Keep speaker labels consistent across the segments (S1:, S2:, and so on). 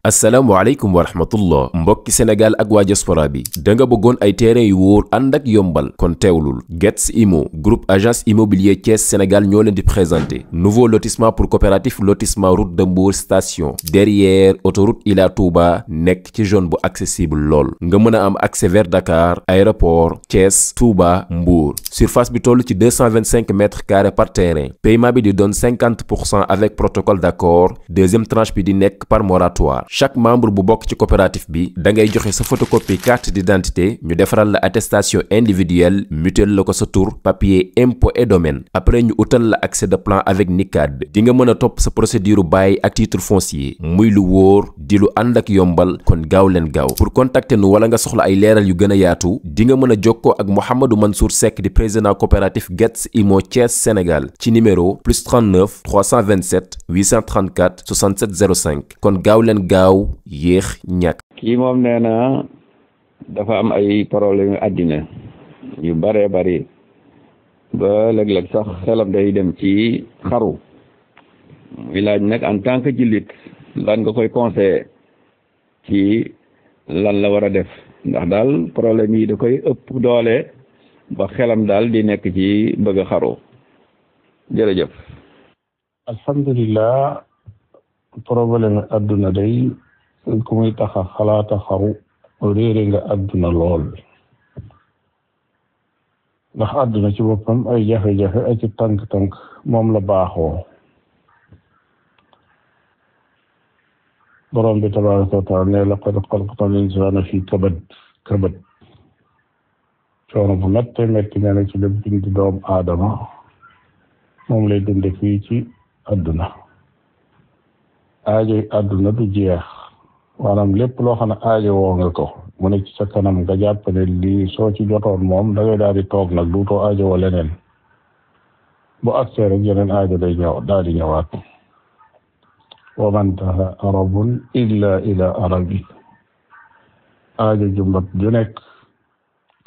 S1: asalaamaaleykum wa rahmatullah mbokki Sénégal ak waa diaspora bi da nga bëggoon ay terrain yu wóor ànd ak yombal kon teewlul Gets Immo groupe agence immobilier Thiès Sénégal ñoo leen di présenter nouveau lotissement pour coopérative lotissement route de Mbour station derrière autoroute Ila Touba nekk ci zone bu accessible lool nga mën a am accès vers Dakar aéroport Thiès Touba Mbour surface bi toll ci 225 mètres carrés par terrain paiement bi di doon 50% avec protocole d'accord deuxième tranche bi di nekk par moratoire. Chaque membre bu bokk ci coopérative bi da ngay joxe sa photocopie carte d'identité ñu defaral la attestation individuelle mutuelle la ko sa tur papier impôt et domaine après ñu utal la accès de plan avec NICAD di nga mën a topp sa procédure bail ak titre foncier muy lu wóor di lu ànd ak yombal kon gaaw leen gaaw pour contacter nu wala nga soxla ay leeral yu gën a yaatu di nga mën a jokkoo ak Mouhamadou Mansour Seck di président coopérative Gets Immo Thiès Sénégal ci numéro +39 327 834 67 05 kon gaaw leen gaaw yéex ñàkk.
S2: kii moom nee na dafa am ay problème yu àddina yu bare bari ba léeg-léeg sax xelam day dem ci xaru muy laaj nag en tant que jullit lan nga koy conseiller ci lan la war a def ndax daal problème yi da koy ëpp doole ba xelam daal di nekk ci bëgg a xaru jërëjëf.
S3: alhamdulilah. problème adduna day ku muy taxa xalaata xaru réere nga adduna lool ndax adduna ci boppam ay jafe-jafe ay ci tànk-tànk moom la baaxoo borom bi tabaraka wa taala ne laqad xalaqnal insaana fi kabad coono bu métte métti nee na ci lépp bind doomu aadama moom lay dunde fii ci adduna aajo àdduna du jeex maanaam lépp loo xam ne aajo woo nga ko mu ne ci sa kanam nga jàpp ne lii soo ci jotoon moom da ngay daal di toog nag duutoo aajo woo leneen bu agsee rek yeneen aajo day ñëw daal di ñëwaat wa man taha arabun illa ila arabi aajo jumbat ju nekk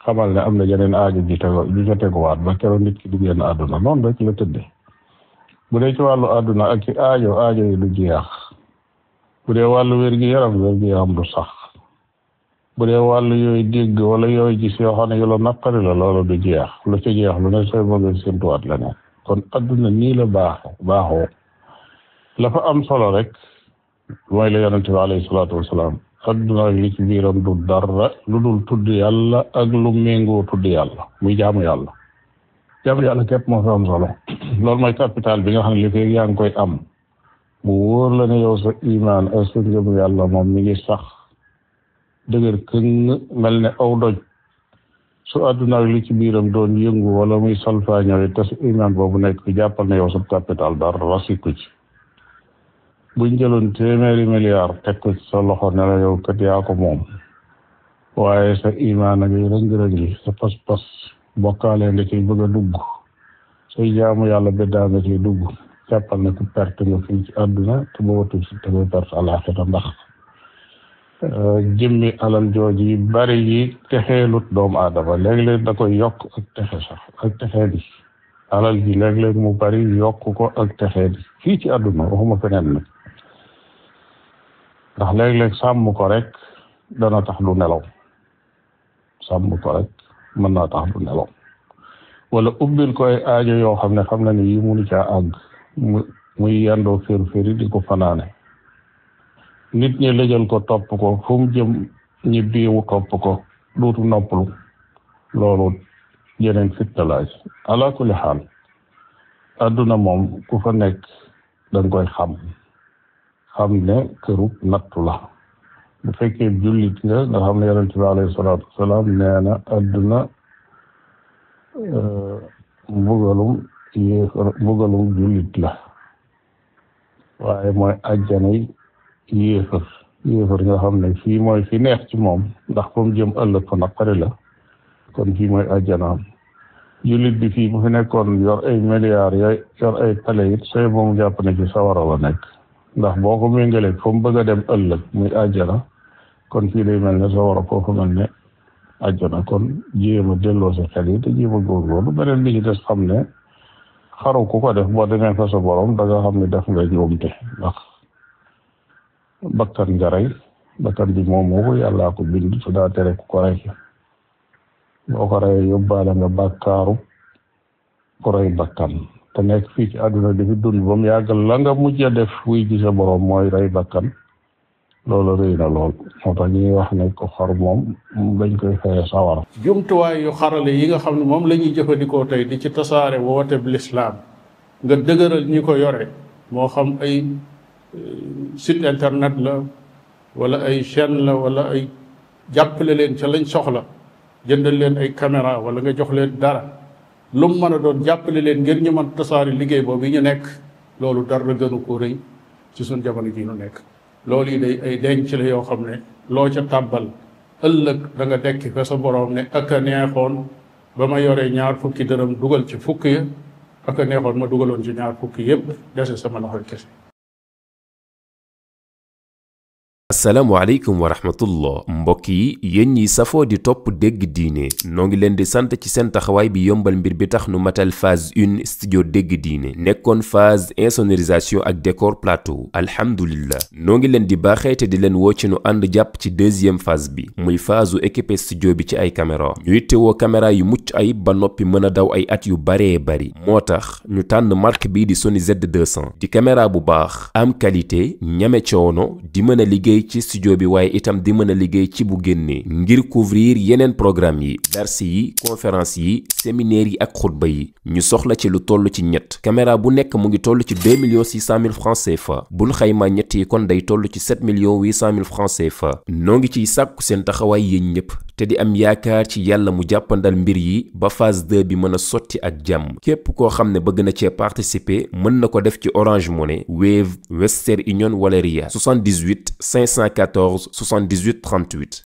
S3: xamal ne am na yeneen aajo ju ca teguwaat ba keroog nit ki du génn àdduna noonu rek la tëdde bu dee ci wàllu àdduna ak ci aajo yi du jeex bu dee wàllu wér-gi-yaram du sax bu dee wàllu yooyu dégg wala yooyu gis yoo xam ne yu la naqari la loolu du jeex lu ci jeex lu ne sooy bëgg séntuwaat leneen kon adduna nii la baaxoo la fa am solo rek mooy la yonent bi alayhi salaatu wasalaam adduna li ci biiram du dara lu dul tudd yàlla ak lu méngoo tudd yàlla muy jaamu yàlla képp moo fi am solo loolu mooy capital bi nga xam ne li fi yaa ngi koy am bu wóor la ne yow sa imaan ak sa ngëm yàlla moom mi ngi sax dëgër këng mel ne aw doj su àdduna li ci biiram doon yëngu wala muy salfaañoy te sa imaan boobu nekk fi jàppal ne yow sa capital dara rasiku ci buñ jëloon téeméeri milliard teg ko ci sa loxo ne la yow kat yaa ko moom waaye sa imaan ak rëng-rëng sa pas-pas bokkaale nga ci bëgg a dugg say jaamu yàlla beddaa nga ci dugg jàppal ne ku perte nga fii ci àdduna te ba watu si te ba perte àlaxira ndax jëmmi alal jooji yi bari yi texeelut doomu aadama léeg-léeg da koy yokk ak texe sax ak texee di alal ji léeg-léeg mu bari yokk ko ak texee di fii ci àdduna waxuma feneen nag ndax léeg-léeg sàmm ko rek dana tax du nelaw sàmm ko rek mën naa tax du nelaw wala ubbil ko ay aajo yoo xam ne ni yi munu caa àgg muy yendoo fér-féri di ko fanaane nit ñi lëjal ko topp ko fu mu jëm ñi biiwu topp ko duutu noppalu loolu yeneen fittalaaj ala kulli xaal adduna moom ku fa nekk danga koy xam ne këru nattu la bu fekkee jullit nga xam ne yonent bi alayhi salaatu wasalaam nee na adduna mbugalum jullit la waaye mooy ajjanay yéefar nga xam ne fii mooy fi neex ci moom ndax fa mu jëm ëllëg fa naqari la kon fii mooy ajjanaam jullit bi fii bu fi nekkoon yor ay milliards yor ay pale it sooy moom jàpp ne ci sawara la nekk ndax boo ko méngaleeg fa mu bëgg a dem ëllëg muy ajjana kon fii day mel ne sawara foofu mel ne ajjana kon jéem a delloo sa xel yi te jéem a góorgóorlu beneen bi ci des xam ne xaru ku ko def boo demee fa sa borom da nga xam ne def nga njuumte ndax bakkan nga rey bakkan bi moom moo ko yàllaa ko bind su daa tere ku ko rey boo ko rey yóbbaale nga bàkkaaru ku rey bakkan te nekk fii ci àdduna di fi dund ba mu yàggal la nga mujj a def wuy gi sa borom mooy rey bakkan loolu rëy na lool moo tax ñuy wax ne ko xar moom dañ koy fayee sawara.
S4: jumtuwaay yu xarale yi nga xam ne moom la ñuy jëfandikoo tey di ci tasaare woote bi lislaam nga dëgëral ñi ko yore moo xam ay site internet la wala ay chaîne la wala ay jàppale leen ca lañ soxla jëndal leen ay caméra wala nga jox leen dara lu mu mën a doon jàppale leen ngir ñu mën tasaare liggéey boobu yi ñu nekk loolu dara gënu ko rëy ci suñ jamono ji ñu nekk. loolu yi day ay denc la yoo xam ne loo ca tàbbal ëllëg da nga dekki fa sa borom ne ak a neexoon ba ma yoree 2 fukki dërëm dugal ci fukk ya ak a neexoon ma dugaloon ci 2 fukki yépp dese sama loxoy kese.
S1: asalaamaaleykum wa rahmatullah mbokk yi yéen ñi safoo di topp dégg diine noo ngi leen di sant ci seen taxawaay bi yombal mbir bi tax nu matal phase 1 studio dégg diine nekkoon phase insonorisation ak décor plateau alhamdulillah noo ngi leen di baaxee te di leen woo ci nu ànd jàpp ci 2e phase bi muy phase u équipé studio bi ci ay caméra ñu yittewoo caméra yu mucc ayib ba noppi mën a daw ay at yu baree bari moo tax ñu tànn marque bii di Sony Z200 di caméra bu baax am qualité ñame coono di mën a liggéey ci studio bi waaye itam di mën a liggéey ci bu génnee ngir couvrir yeneen programme yi dars yi conférence yi séminaire yi ak xutba yi ñu soxla ci lu toll ci ñett caméra bu nekk mu ngi toll ci 2,600,000 francs CFA buñ xayma ñett yi kon day toll ci 7,800,000 francs CFA noo ngi ciy sàkku seen taxawaay yéen ñëpp te di am yaakaar ci yàlla mu jàppandal mbir yi ba phase 2 bi mën a sotti ak jàmm képp koo xam ne bëgg na cee participer mën na ko def ci Orange Money Wave Western Union wala Ria 78 514 78 38